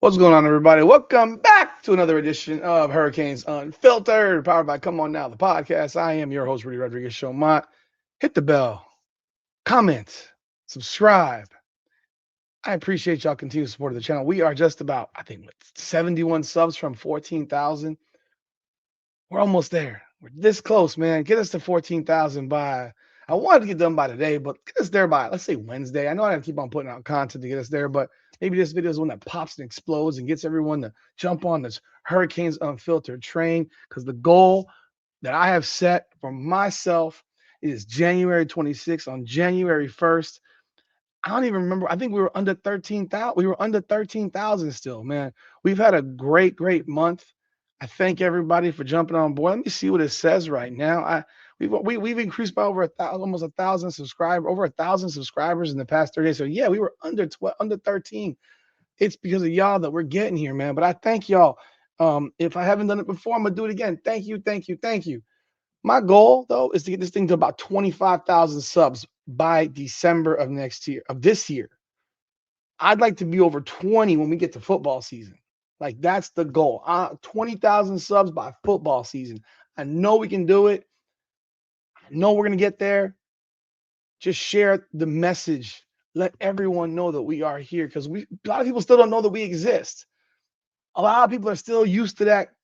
What's going on, everybody? Welcome back to another edition of Hurricanes Unfiltered, powered by Come On Now, the podcast. I am your host, Rudy Rodriguez Showmont. Hit the bell, comment, subscribe. I appreciate y'all continued support of the channel. We are just about, I think, 71 subs from 14,000. We're almost there. We're this close, man. Get us to 14,000 by, I wanted to get done by today, but get us there by, let's say Wednesday. I know I got to keep on putting out content to get us there, but maybe this video is one that pops and explodes and gets everyone to jump on this Hurricanes Unfiltered train, because the goal that I have set for myself is January 26th. On January 1st, I don't even remember. I think we were under 13,000. We were under 13,000 still, man. We've had a great month. I thank everybody for jumping on board. Let me see what it says right now. We've increased by over almost 1,000 subscribers, over 1,000 subscribers in the past 30 days. So yeah, we were under 13. It's because of y'all that we're getting here, man. But I thank y'all. If I haven't done it before, I'm gonna do it again. Thank you. My goal, though, is to get this thing to about 25,000 subs by December of this year. I'd like to be over 20 when we get to football season. Like, that's the goal. 20,000 subs by football season. I know we can do it. I know we're going to get there. Just share the message. Let everyone know that we are here, because a lot of people still don't know that we exist. A lot of people are still used to that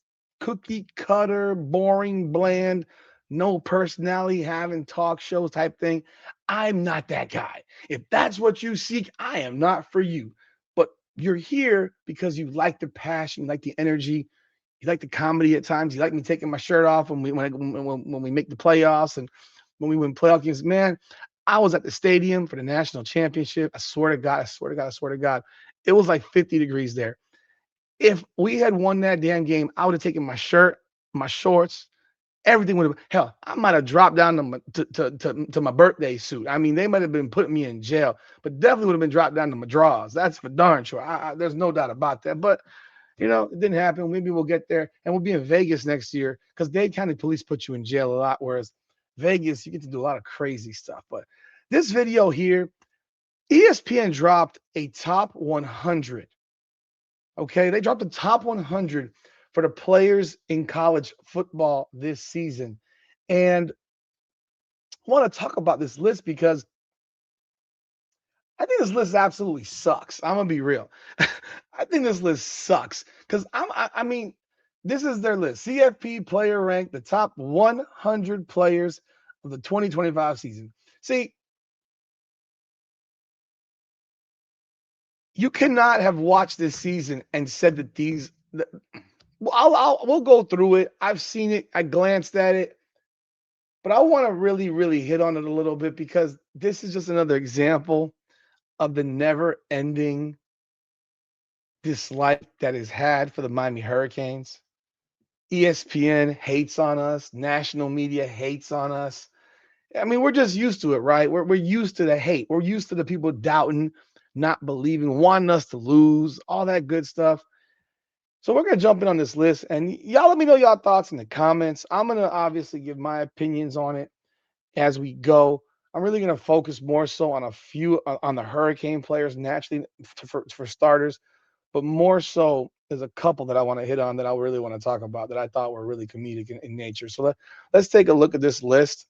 cookie cutter, boring, bland, no personality, having talk shows type thing. I'm not that guy. If that's what you seek, I am not for you. But you're here because you like the passion, you like the energy, you like the comedy at times. You like me taking my shirt off when we make the playoffs and when we win playoff games. Man, I was at the stadium for the national championship. I swear to God, it was like 50 degrees there. If we had won that damn game, I would have taken my shirt, my shorts, everything would have. Hell, I might have dropped down to my birthday suit. I mean, they might have been putting me in jail, but definitely would have been dropped down to my drawers. That's for darn sure. There's no doubt about that. But it didn't happen. Maybe we'll get there, and we'll be in Vegas next year, because Dade County Police put you in jail a lot, whereas Vegas, you get to do a lot of crazy stuff. But this video here, ESPN dropped a top 100. Okay, they dropped the top 100 for the players in college football this season. And I want to talk about this list because I think this list absolutely sucks. I'm gonna be real. I think this list sucks because I mean, this is their list. CFP player rank, the top 100 players of the 2025 season. See, you cannot have watched this season and said that we'll go through it. I've seen it. I glanced at it. But I want to really hit on it a little bit, because this is just another example of the never ending dislike that is had for the Miami Hurricanes. ESPN hates on us, national media hates on us. I mean, we're just used to it, right? We're used to the hate. We're used to the people doubting, not believing, wanting us to lose, all that good stuff. So we're gonna jump in on this list, and y'all let me know y'all thoughts in the comments. I'm gonna obviously give my opinions on it as we go. I'm really going to focus more so on a few on the Hurricane players naturally for starters, but more so there's a couple that I want to hit on that I really want to talk about that I thought were really comedic in nature. So let's take a look at this list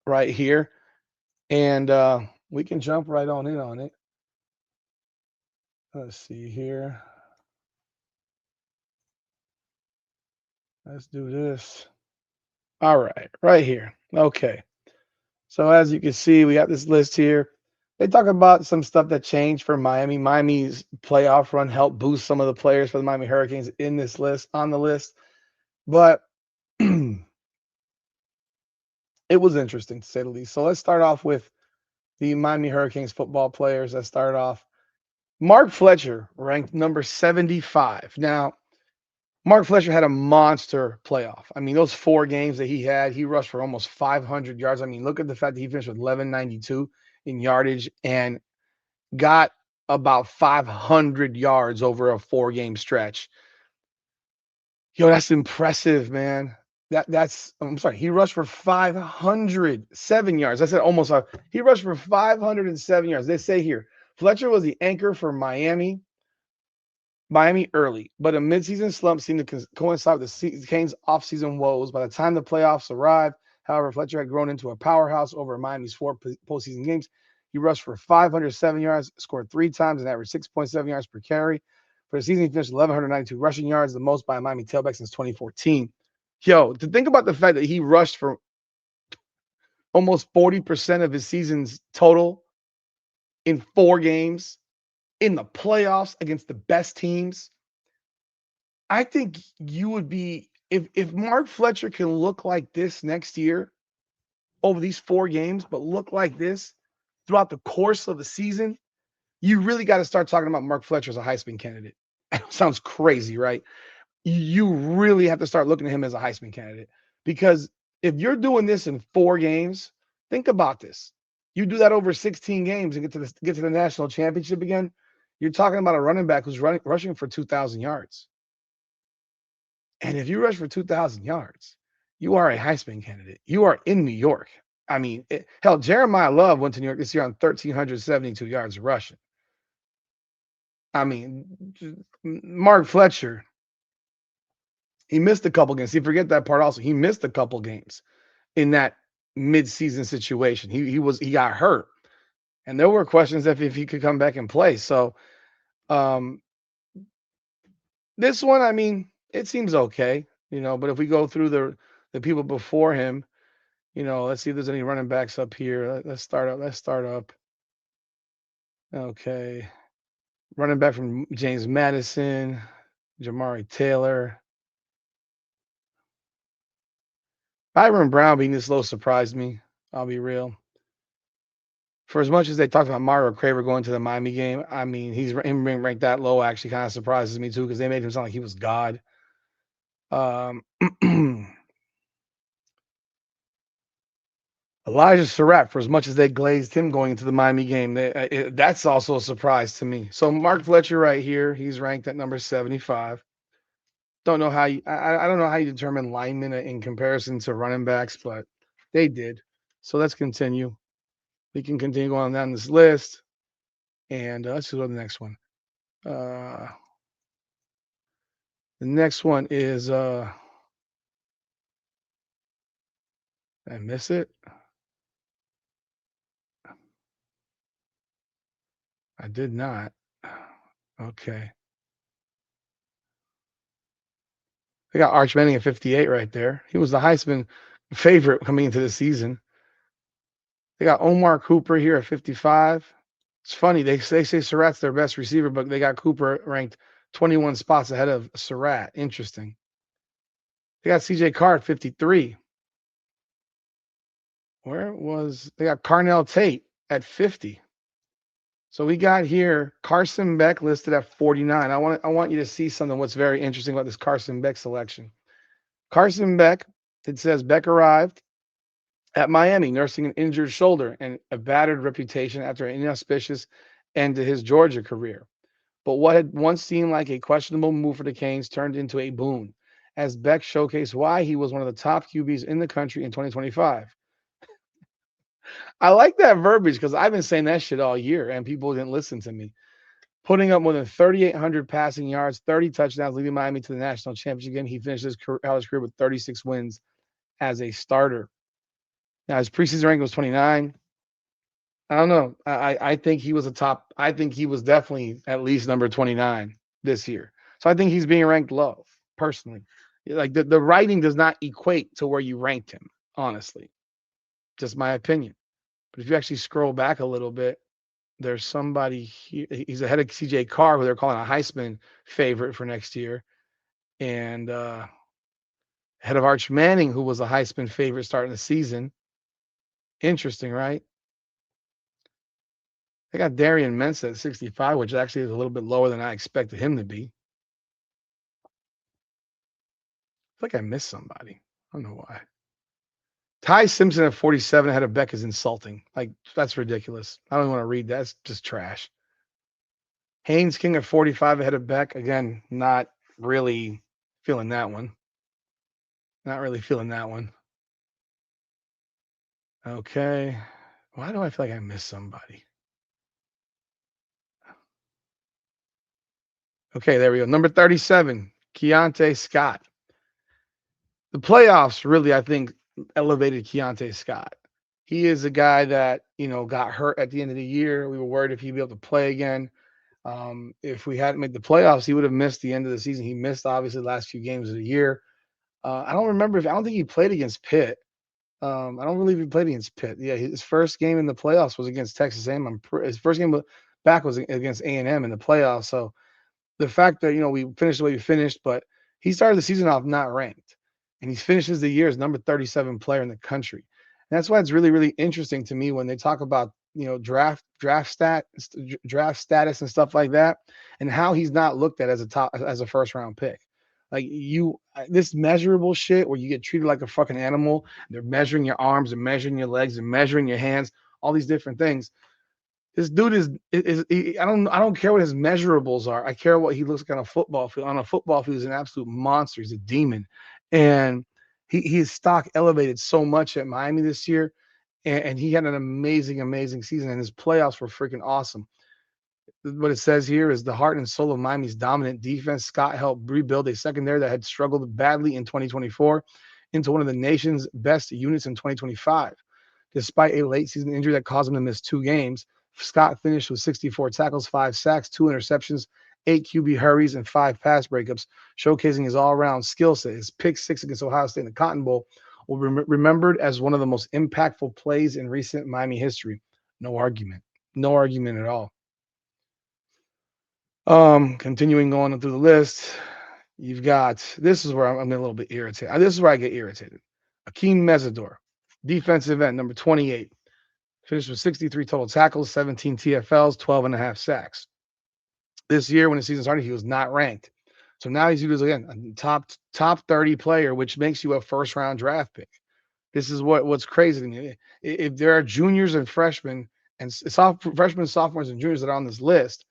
right here, and we can jump right on in on it. Let's see here. Let's do this. All right here. Okay. So as you can see, we got this list here. They talk about some stuff that changed for Miami. Miami's playoff run helped boost some of the players for the Miami Hurricanes in this list, on the list. But it was interesting, to say the least. So let's start off with the Miami Hurricanes football players. Let's start off. Mark Fletcher ranked number 75. Now, Mark Fletcher had a monster playoff. I mean, those 4 games that he rushed for almost 500 yards. I mean, look at the fact that he finished with 1192 in yardage and got about 500 yards over a 4-game stretch. Yo, that's impressive, man. I'm sorry. He rushed for 507 yards. I said almost. He rushed for 507 yards. They say here Fletcher was the anchor for Miami Miami early, but a midseason slump seemed to coincide with the Canes' offseason woes. By the time the playoffs arrived, however, Fletcher had grown into a powerhouse over Miami's four postseason games. He rushed for 507 yards, scored three times, and averaged 6.7 yards per carry. For the season, he finished 1,192 rushing yards, the most by a Miami tailback since 2014. Yo, to think about the fact that he rushed for almost 40% of his season's total in 4 games in the playoffs against the best teams. I think you would be if Mark Fletcher can look like this next year over these 4 games, but look like this throughout the course of the season, you really got to start talking about Mark Fletcher as a Heisman candidate. Sounds crazy, right? You really have to start looking at him as a Heisman candidate because if you're doing this in 4 games, think about this. You do that over 16 games and get to the national championship again. You're talking about a running back who's rushing for 2,000 yards. And if you rush for 2,000 yards, you are a Heisman candidate. You are in New York. I mean, hell, Jeremiah Love went to New York this year on 1,372 yards rushing. I mean, Mark Fletcher, he missed a couple games. See, forget that part also. He missed a couple games in that midseason situation. He got hurt. And there were questions if he could come back and play. So um, this one, I mean, it seems okay, but if we go through the people before him, let's see if there's any running backs up here. Let's start up. Okay. Running back from James Madison, Jamari Taylor. Byron Brown being this low surprised me. I'll be real. For as much as they talked about Mario Craver going to the Miami game, I mean, him being ranked that low actually kind of surprises me too because they made him sound like he was God. Elijah Surratt, for as much as they glazed him going into the Miami game, that's also a surprise to me. So Mark Fletcher right here, he's ranked at number 75. Don't know how I don't know how you determine linemen in comparison to running backs, but they did. So let's continue. We can continue going down this list, and let's just go to the next one. The next one is did I miss it? I did not. Okay. They got Arch Manning at 58 right there. He was the Heisman favorite coming into the season. They got Omar Cooper here at 55. It's funny. They say Surratt's their best receiver, but they got Cooper ranked 21 spots ahead of Surratt. Interesting. They got CJ Carr at 53. They got Carnell Tate at 50. So we got here Carson Beck listed at 49. I want you to see something what's very interesting about this Carson Beck selection. Carson Beck, it says Beck arrived at Miami nursing an injured shoulder and a battered reputation after an inauspicious end to his Georgia career. But what had once seemed like a questionable move for the Canes turned into a boon, as Beck showcased why he was one of the top QBs in the country in 2025. I like that verbiage because I've been saying that shit all year and people didn't listen to me. Putting up more than 3,800 passing yards, 30 touchdowns, leading Miami to the national championship game. He finished his college career with 36 wins as a starter. Now, his preseason ranking was 29. I don't know. I think he was I think he was definitely at least number 29 this year. So I think he's being ranked low, personally. Like the writing does not equate to where you ranked him, honestly. Just my opinion. But if you actually scroll back a little bit, there's somebody here. He's ahead of CJ Carr, who they're calling a Heisman favorite for next year. And ahead of Arch Manning, who was a Heisman favorite starting the season. Interesting, right? They got Darian Mensah at 65, which actually is a little bit lower than I expected him to be. I feel like I missed somebody. I don't know why. Ty Simpson at 47 ahead of Beck is insulting. Like, that's ridiculous. I don't even want to read that. It's just trash. Haynes King at 45 ahead of Beck. Again, not really feeling that one. Not really feeling that one. Okay. Why do I feel like I missed somebody? Okay, there we go. Number 37, Keontae Scott. The playoffs really, I think, elevated Keontae Scott. He is a guy that, got hurt at the end of the year. We were worried if he'd be able to play again. If we hadn't made the playoffs, he would have missed the end of the season. He missed, obviously, the last few games of the year. I don't think he played against Pitt. I don't believe he played against Pitt. Yeah, his first game in the playoffs was against Texas A&M. His first game back was against A&M in the playoffs. So the fact that we finished the way we finished, but he started the season off not ranked, and he finishes the year as number 37 player in the country. And that's why it's really really interesting to me when they talk about draft status and stuff like that, and how he's not looked at as a first round pick. Like this measurable shit where you get treated like a fucking animal. They're measuring your arms and measuring your legs and measuring your hands, all these different things. This dude I don't care what his measurables are. I care what he looks like on a football field. On a football field, he's an absolute monster. He's a demon. And his stock elevated so much at Miami this year. And he had an amazing, amazing season. And his playoffs were freaking awesome. What it says here is the heart and soul of Miami's dominant defense. Scott helped rebuild a secondary that had struggled badly in 2024 into one of the nation's best units in 2025. Despite a late season injury that caused him to miss 2 games, Scott finished with 64 tackles, 5 sacks, 2 interceptions, 8 QB hurries, and 5 pass breakups, showcasing his all-around skill set. His pick six against Ohio State in the Cotton Bowl will be remembered as one of the most impactful plays in recent Miami history. No argument. No argument at all. Continuing on through the list, you've got this is where I'm a little bit irritated. This is where I get irritated. Akeem Mesidor, defensive end, number 28. Finished with 63 total tackles, 17 TFLs, 12 and a half sacks. This year, when the season started, he was not ranked. So now he's used again a top 30 player, which makes you a first round draft pick. This is what's crazy to me. If there are juniors and freshmen and freshmen, sophomores, and juniors that are on this list,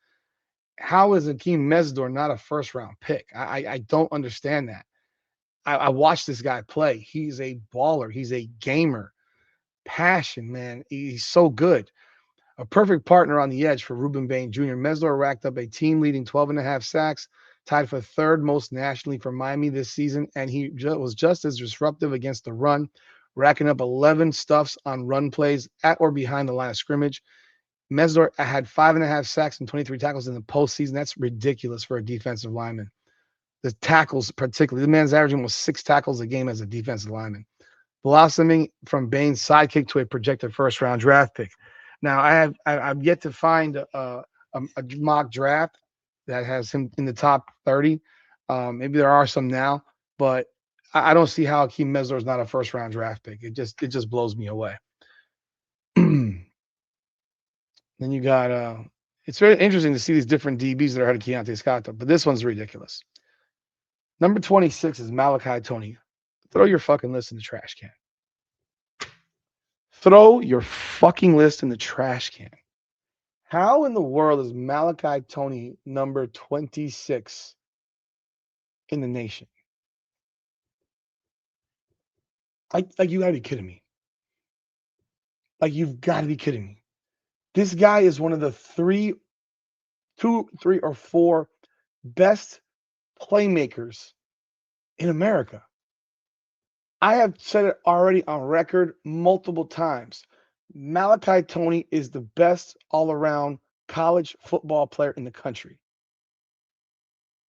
how is Akeem Mesidor not a first round pick? I don't understand that. I watched this guy play. He's a baller. He's a gamer. Passion, man. He's so good. A perfect partner on the edge for Ruben Bain Jr. Mesidor racked up a team-leading 12 and a half sacks, tied for third most nationally for Miami this season, and he was just as disruptive against the run, racking up 11 stuffs on run plays at or behind the line of scrimmage. Mesidor had 5.5 sacks and 23 tackles in the postseason. That's ridiculous for a defensive lineman. The tackles, particularly, the man's averaging almost 6 tackles a game as a defensive lineman, blossoming from Bain's sidekick to a projected first-round draft pick. Now, I've yet to find a mock draft that has him in the top 30. Maybe there are some now, but I don't see how Akeem Mesidor is not a first-round draft pick. It just blows me away. Then you got it's very interesting to see these different DBs that are ahead of Keontae Scott, but this one's ridiculous. Number 26 is Malachi Tony. Throw your fucking list in the trash can. Throw your fucking list in the trash can. How in the world is Malachi Tony number 26 in the nation? Like you gotta be kidding me. Like you've got to be kidding me. This guy is one of the 2, 3, or 4 best playmakers in America. I have said it already on record multiple times. Malachi Tony is the best all-around college football player in the country.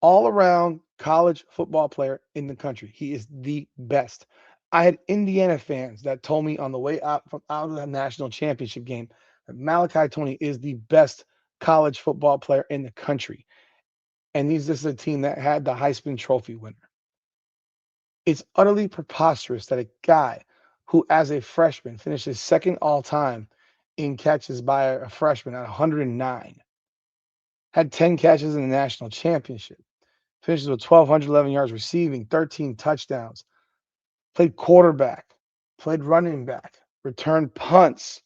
All-around college football player in the country. He is the best. I had Indiana fans that told me on the way out of the national championship game that Malachi Tony is the best college football player in the country. And this is a team that had the Heisman Trophy winner. It's utterly preposterous that a guy who, as a freshman, finishes second all-time in catches by a freshman at 109, had 10 catches in the national championship, finishes with 1,211 yards receiving, 13 touchdowns, played quarterback, played running back, returned punts,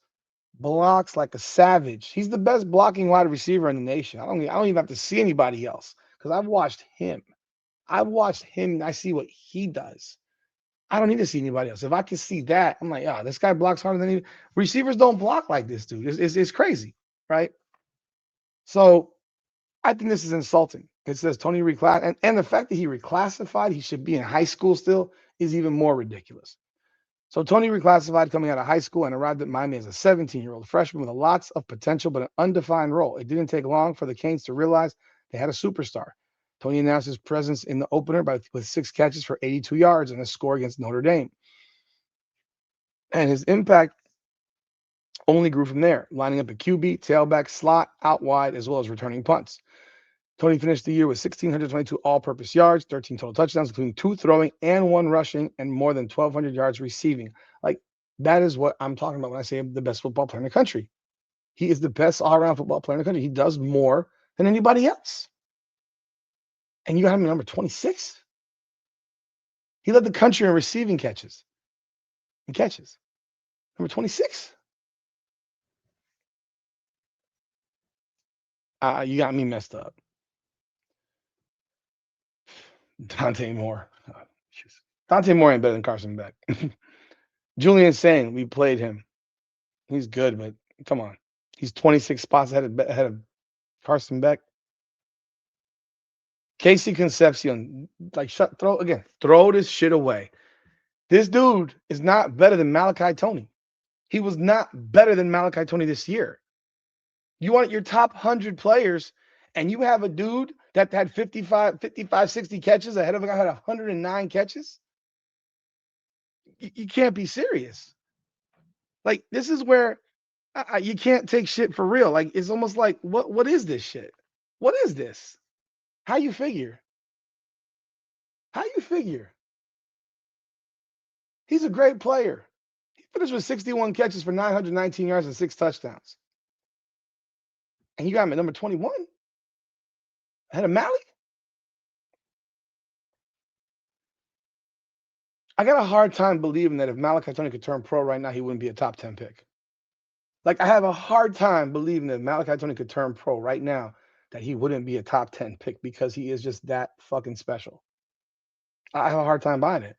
blocks like a savage. He's the best blocking wide receiver in the nation. I don't even have to see anybody else because I've watched him. And I see what he does. I don't need to see anybody else. If I can see that, I'm like, this guy blocks harder than any receivers don't block like this dude. It's crazy, right? So I think this is insulting. It says Tony reclass, and the fact that he reclassified, he should be in high school still, is even more ridiculous. So Tony reclassified coming out of high school and arrived at Miami as a 17-year-old freshman with lots of potential but an undefined role. It didn't take long for the Canes to realize they had a superstar. Tony announced his presence in the opener with 6 catches for 82 yards and a score against Notre Dame. And his impact only grew from there, lining up at QB, tailback, slot, out wide, as well as returning punts. Tony finished the year with 1,622 all-purpose yards, 13 total touchdowns, including 2 throwing and 1 rushing, and more than 1,200 yards receiving. Like, that is what I'm talking about when I say the best football player in the country. He is the best all-around football player in the country. He does more than anybody else. And you got him at number 26? He led the country in receiving catches. Number 26? You got me messed up. Dante Moore. Dante Moore ain't better than Carson Beck. Julian Sane, we played him. He's good, but come on. He's 26 spots ahead of Carson Beck. Casey Concepcion, throw this shit away. This dude is not better than Malachi Tony. He was not better than Malachi Tony this year. You want your top 100 players, and you have a dude that had 55, 60 catches ahead of a guy who had 109 catches? You can't be serious. Like, this is where you can't take shit for real. Like, it's almost like, what is this shit? What is this? How you figure? He's a great player. He finished with 61 catches for 919 yards and 6 touchdowns. And you got him at number 21? Ahead of Mally? I got a hard time believing that if Malachi Tony could turn pro right now, he wouldn't be a top 10 pick. Like, I have a hard time believing that if Malachi Tony could turn pro right now, that he wouldn't be a top 10 pick because he is just that fucking special. I have a hard time buying it.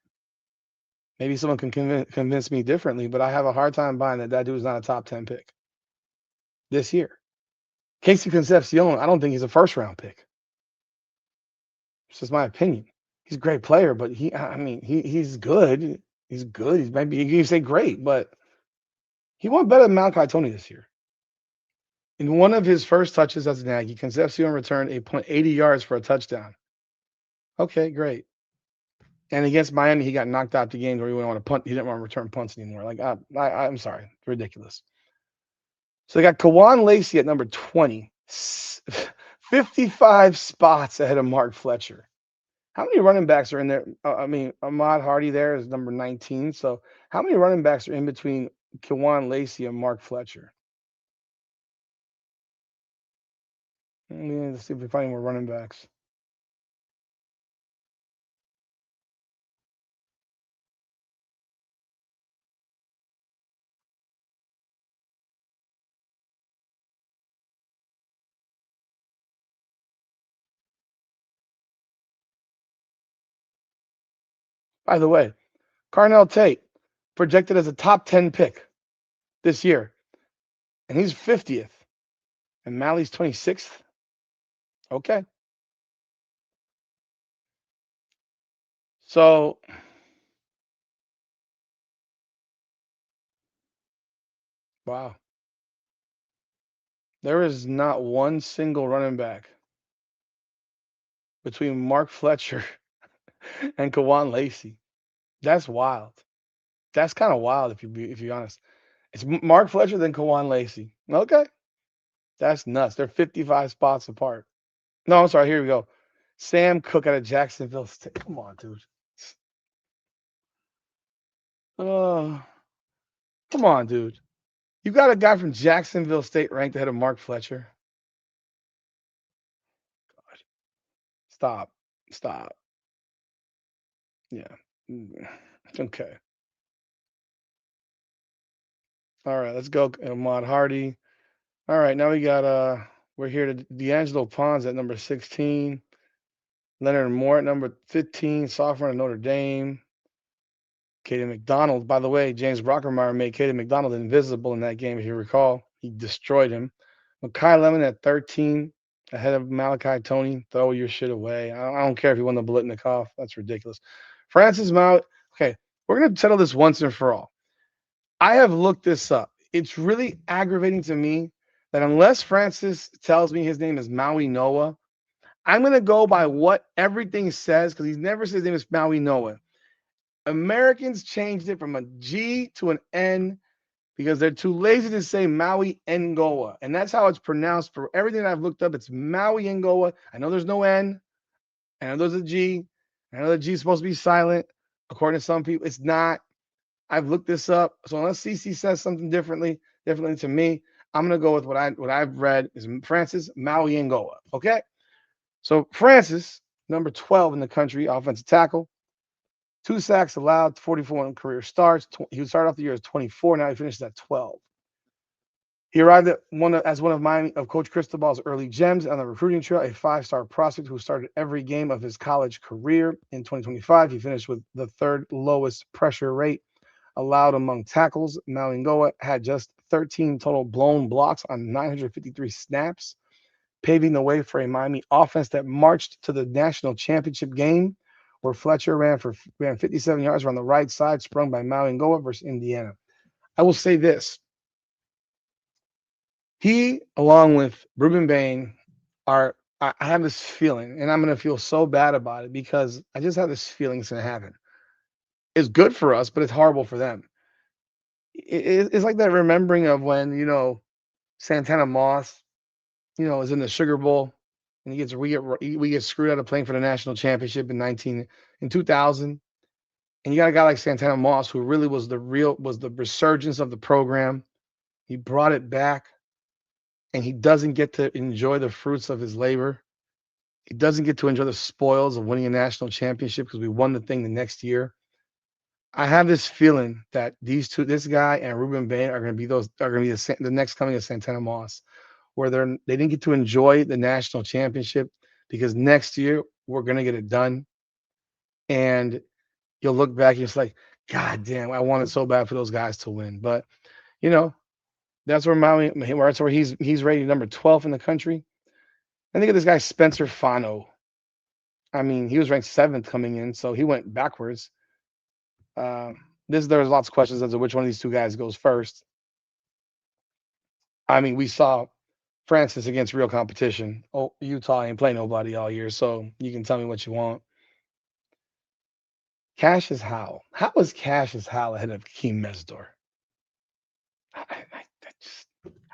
Maybe someone can convince me differently, but I have a hard time buying that dude's not a top 10 pick this year. Casey Concepcion, I don't think he's a first-round pick. It's just my opinion. He's a great player, but he's good. He's good. Maybe you can say great, but he won better than Malachi Tony this year. In one of his first touches as an Aggie, Concepcion returned a punt 80 yards for a touchdown. Okay, great. And against Miami, he got knocked out the games where he didn't want to punt. He didn't want to return punts anymore. Like, I'm sorry. It's ridiculous. So they got Kawan Lacey at number 20. 55 spots ahead of Mark Fletcher. How many running backs are in there? Ahmad Hardy there is number 19. So how many running backs are in between Kawan Lacey and Mark Fletcher? Let's see if we find more running backs. By the way, Carnell Tate projected as a top 10 pick this year, and he's 50th, and Mally's 26th. Okay. So wow. There is not one single running back between Mark Fletcher and Kawan Lacey. That's wild. That's kind of wild if you're honest. It's Mark Fletcher then Kawan Lacey. Okay. That's nuts. They're 55 spots apart. No, I'm sorry. Here we go. Sam Cook out of Jacksonville State. Come on, dude. Come on, dude. You got a guy from Jacksonville State ranked ahead of Mark Fletcher. God. Stop. Yeah. Okay. All right, let's go, Ahmad Hardy. All right, now we got we're here to D'Angelo Pons at number 16. Leonard Moore at number 15, sophomore at Notre Dame. Caden McDonald, by the way, James Brockermeyer made Caden McDonald invisible in that game, if you recall. He destroyed him. Makai Lemon at 13. ahead of Malachi Tony. Throw your shit away. I don't care if you won the Blitnikoff. That's ridiculous. Francis Mount. Okay, we're gonna settle this once and for all. I have looked this up. It's really aggravating to me that unless Francis tells me his name is Maui Noah, I'm gonna go by what everything says because he's never said his name is Maui Noah. Americans changed it from a G to an N because they're too lazy to say Maui Ngoa. And that's how it's pronounced for everything I've looked up. It's Maui Ngoa. I know there's no N. I know there's a G. I know the G is supposed to be silent. According to some people, it's not. I've looked this up. So unless CC says something differently to me, I'm gonna go with what I've read is Francis Maui Ngoa. Okay. So Francis, number 12 in the country, offensive tackle, 2 sacks allowed, 44 in career starts. He started off the year as 24. Now he finishes at 12. He arrived as one of Coach Cristobal's early gems on the recruiting trail, a five-star prospect who started every game of his college career. In 2025, he finished with the third lowest pressure rate allowed among tackles. Malingoa had just 13 total blown blocks on 953 snaps, paving the way for a Miami offense that marched to the national championship game, where Fletcher ran 57 yards on the right side, sprung by Malingoa versus Indiana. I will say this. He, along with Ruben Bain, I have this feeling, and I'm going to feel so bad about it because I just have this feeling it's going to happen. It's good for us, but it's horrible for them. It's like that remembering of when, Santana Moss, is in the Sugar Bowl and we get screwed out of playing for the national championship in 2000. And you got a guy like Santana Moss who really was the resurgence of the program. He brought it back and he doesn't get to enjoy the fruits of his labor. He doesn't get to enjoy the spoils of winning a national championship because we won the thing the next year. I have this feeling that this guy and Ruben Bain are going to be the next coming of Santana Moss, where they didn't get to enjoy the national championship because next year we're going to get it done, and you'll look back and it's like, God damn, I wanted so bad for those guys to win, but you know that's where that's where he's rated number 12 in the country. I think of this guy Spencer Fano. I mean, he was ranked 7th coming in, so he went backwards. There's lots of questions as to which one of these two guys goes first. I mean, we saw Francis against real competition. Oh, Utah ain't playing nobody all year, so you can tell me what you want. Cassius Howell. How is Cassius Howell ahead of Keem Mesdor?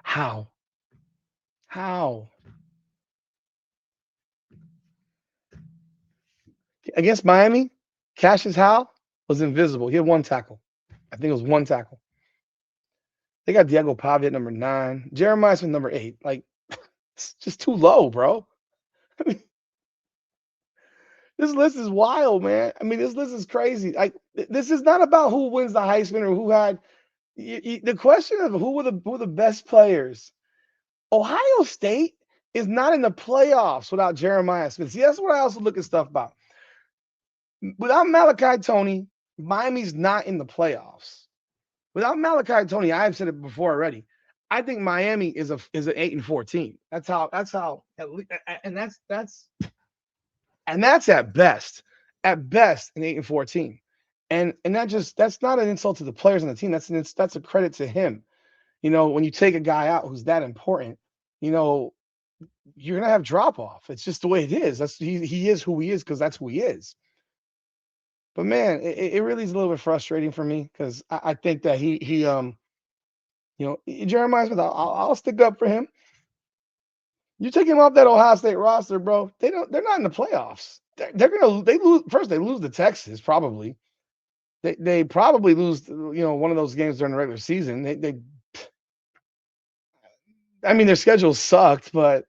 How? How? Against Miami, Cassius Howell was invisible. He had one tackle. I think it was one tackle. They got Diego Pavia at number 9. Jeremiah Smith number 8. Like, it's just too low, bro. This list is wild, man. I mean, this list is crazy. Like, this is not about who wins the Heisman or who had the question of who were the best players. Ohio State is not in the playoffs without Jeremiah Smith. See, that's what I also look at stuff about. Without Malachi Tony, Miami's not in the playoffs. Without Malachi Tony, I've said it before already. I think Miami is an 8-4 team. That's how and that's at best. At best, an 8-4 team. And that's not an insult to the players on the team. That's a credit to him. When you take a guy out who's that important, you're gonna have drop off. It's just the way it is. He is who he is because that's who he is. But man, it really is a little bit frustrating for me because I think that Jeremiah Smith, I'll stick up for him. You take him off that Ohio State roster, bro. They're not in the playoffs. They lose first. They lose to Texas probably. They probably lose one of those games during the regular season. I mean, their schedule sucked, but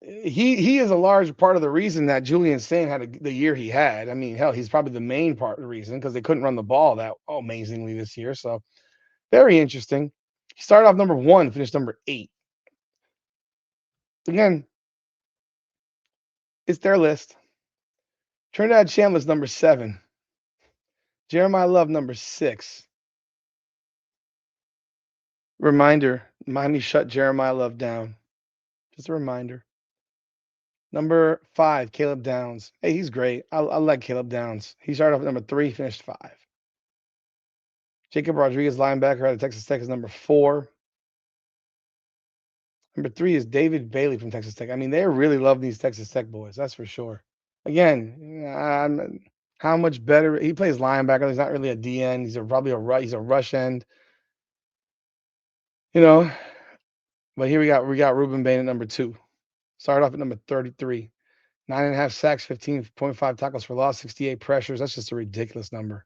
he is a large part of the reason that Julian Sain had the year he had. I mean, hell, he's probably the main part of the reason because they couldn't run the ball that amazingly this year. So very interesting. He started off number 1, finished number 8. Again, it's their list. Trinidad Chambliss number 7. Jeremiah Love number 6. Reminder: Miami shut Jeremiah Love down. Just a reminder. Number 5, Caleb Downs. Hey, he's great. I like Caleb Downs. He started off at number 3, finished 5. Jacob Rodriguez, linebacker out of Texas Tech, is number 4. Number 3 is David Bailey from Texas Tech. I mean, they really love these Texas Tech boys. That's for sure. Again, how much better he plays linebacker? He's not really a DN. Probably he's a rush end. You know, but here we got Ruben Bain at number 2. Started off at number 33. 9.5 sacks, 15.5 tackles for loss, 68 pressures. That's just a ridiculous number.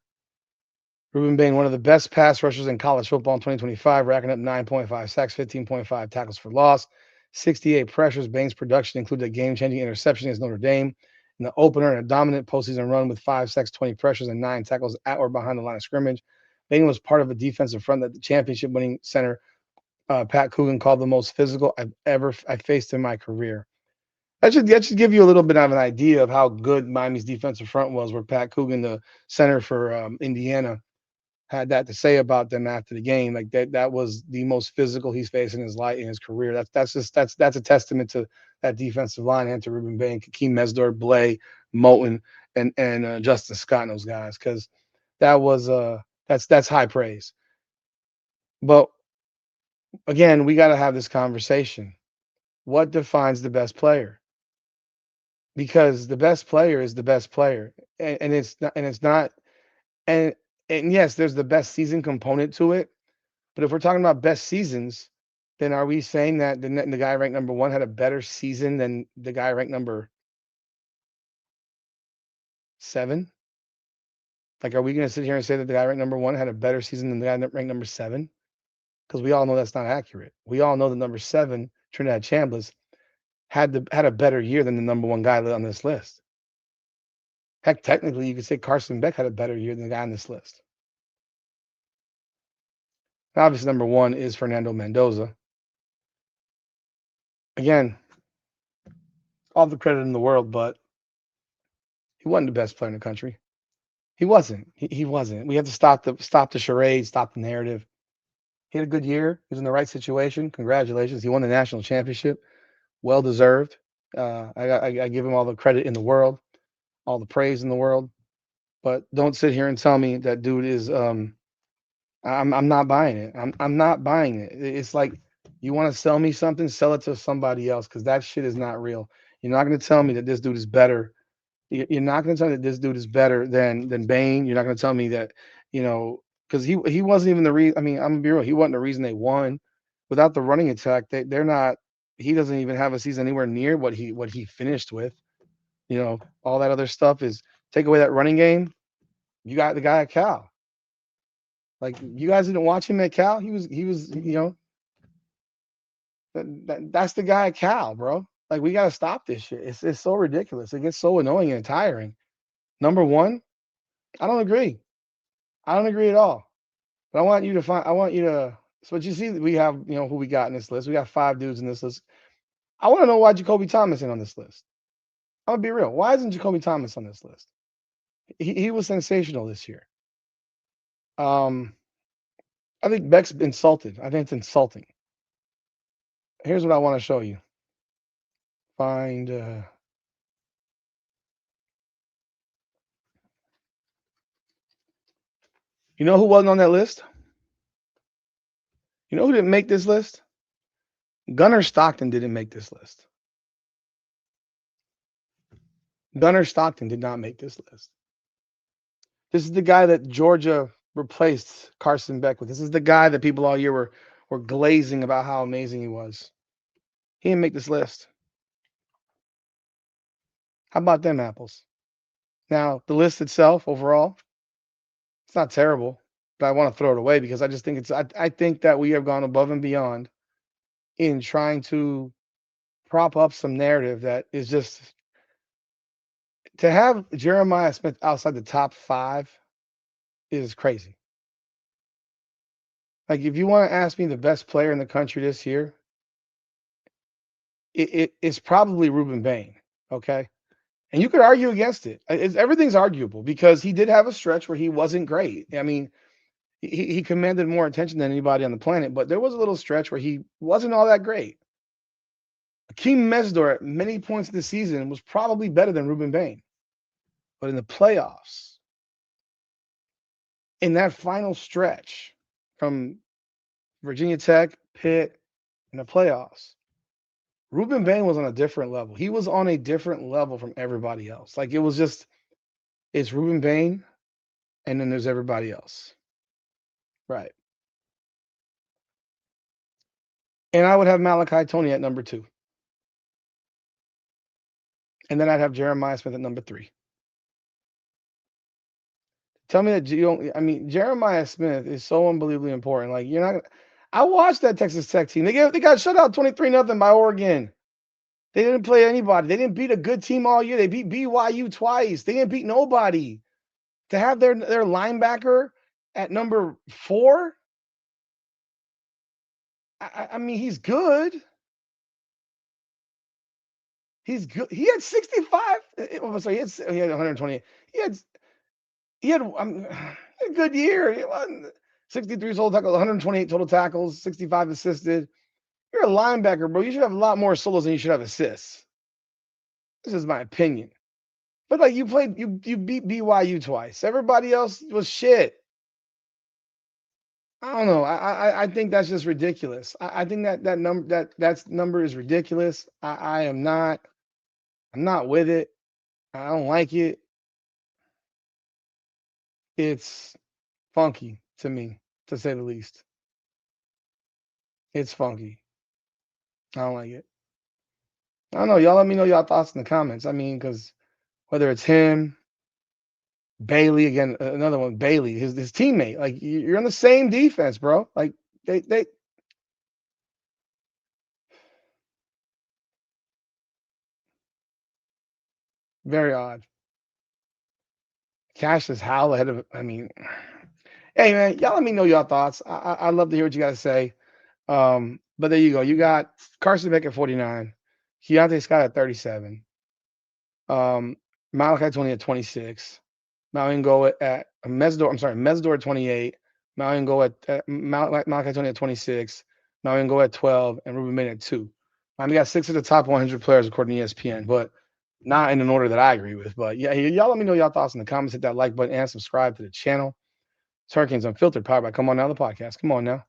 Ruben Bain, one of the best pass rushers in college football in 2025, racking up 9.5 sacks, 15.5 tackles for loss, 68 pressures. Bain's production included a game-changing interception against Notre Dame in the opener and a dominant postseason run with 5 sacks, 20 pressures, and 9 tackles at or behind the line of scrimmage. Bain was part of a defensive front that the championship-winning center Pat Coogan called the most physical I faced in my career. That should give you a little bit of an idea of how good Miami's defensive front was, where Pat Coogan, the center for Indiana, had that to say about them after the game. Like that was the most physical he's faced in his career. That's a testament to that defensive line and to Ruben Bain, Kakeem Mesdor, Blay, Moton, and Justin Scott and those guys, because that's high praise. But again, we got to have this conversation. What defines the best player? Because the best player is the best player, and it's not, and and yes, there's the best season component to it. But if we're talking about best seasons, then are we saying that the guy ranked number 1 had a better season than the guy ranked number 7? Like, are we going to sit here and say that the guy ranked number 1 had a better season than the guy ranked number 7? Because we all know that's not accurate. We all know that number 7, Trinidad Chambliss, had a better year than the number 1 guy on this list. Heck, technically, you could say Carson Beck had a better year than the guy on this list. Obviously, number 1 is Fernando Mendoza. Again, all the credit in the world, but he wasn't the best player in the country. He wasn't. He wasn't. We have to stop the charade, stop the narrative. He had a good year. He was in the right situation. Congratulations. He won the national championship. Well deserved. I give him all the credit in the world, all the praise in the world. But don't sit here and tell me that dude is I'm not buying it. I'm not buying it. It's like, you want to sell me something, sell it to somebody else, because that shit is not real. You're not going to tell me that this dude is better. You're not going to tell me that this dude is better than Bain. You're not going to tell me that, because he wasn't even the reason. I mean, I'm gonna be real. He wasn't the reason they won. Without the running attack, they're not. He doesn't even have a season anywhere near what he finished with. All that other stuff is, take away that running game. You got the guy at Cal. Like, you guys didn't watch him at Cal. He was that's the guy at Cal, bro. Like, we got to stop this shit. It's so ridiculous. It gets so annoying and tiring. Number 1, I don't agree. I don't agree at all. But I want you to, so what you see, we have, who we got in this list. We got 5 dudes in this list. I want to know why Jacoby Thomas ain't on this list. I'm gonna be real. Why isn't Jacoby Thomas on this list? He was sensational this year. I think Beck's insulted. I think it's insulting. Here's what I want to show you. Find you know who wasn't on that list? You know who didn't make this list? Gunnar Stockton didn't make this list. Gunnar Stockton did not make this list. This is the guy that Georgia replaced Carson Beck with. This is the guy that people all year were glazing about how amazing he was. He didn't make this list. How about them apples? Now, the list itself, overall, it's not terrible, but I want to throw it away because I just think I think that we have gone above and beyond in trying to prop up some narrative that is just, to have Jeremiah Smith outside the top 5 is crazy. Like, if you want to ask me the best player in the country this year, it's probably Ruben Bain. Okay. And you could argue against it. Everything's arguable because he did have a stretch where he wasn't great. I mean, he commanded more attention than anybody on the planet, but there was a little stretch where he wasn't all that great. Akeem Mesdor at many points in the season was probably better than Ruben Bain. But in the playoffs, in that final stretch from Virginia Tech, Pitt, in the playoffs, Ruben Bain was on a different level. He was on a different level from everybody else. Like it was just, it's Ruben Bain, and then there's everybody else. Right. And I would have Malachi Tony at number 2. And then I'd have Jeremiah Smith at number 3. Tell me that you don't. I mean, Jeremiah Smith is so unbelievably important. Like you're not. I watched that Texas Tech team. They got shut out 23-0 by Oregon. They didn't play anybody. They didn't beat a good team all year. They beat BYU twice. They didn't beat nobody. To have their linebacker at number 4, I mean, he's good. He's good. He had 65. Oh, sorry, he had 128. He had a good year. He wasn't 63 total tackles, 128 total tackles, 65 assisted. You're a linebacker, bro. You should have a lot more solos than you should have assists. This is my opinion. But like you beat BYU twice. Everybody else was shit. I don't know. I think that's just ridiculous. I think that number is ridiculous. I'm not with it. I don't like it. It's funky to me, to say the least. It's funky. I don't like it. I don't know. Y'all let me know y'all thoughts in the comments. I mean, because whether it's him, Bailey, again, another one, Bailey, his teammate, like you're on the same defense, bro. Like they very odd. Cassius Howell ahead of, I mean, hey man, y'all let me know y'all thoughts. I love to hear what you guys say. But there you go. You got Carson Beck at 49, Keontae Scott at 37, Malachi Tony at 26, Malin at Mesdor. I'm sorry, Mesdor at 28, Malin at Malachi Tony at 26, Malin at 12, and Ruben Bain at 2. We got 6 of the top 100 players according to ESPN, but not in an order that I agree with. But yeah, y'all let me know y'all thoughts in the comments. Hit that like button and subscribe to the channel. It's Hurricanes Unfiltered, powered by Come On Now, the podcast. Come on now.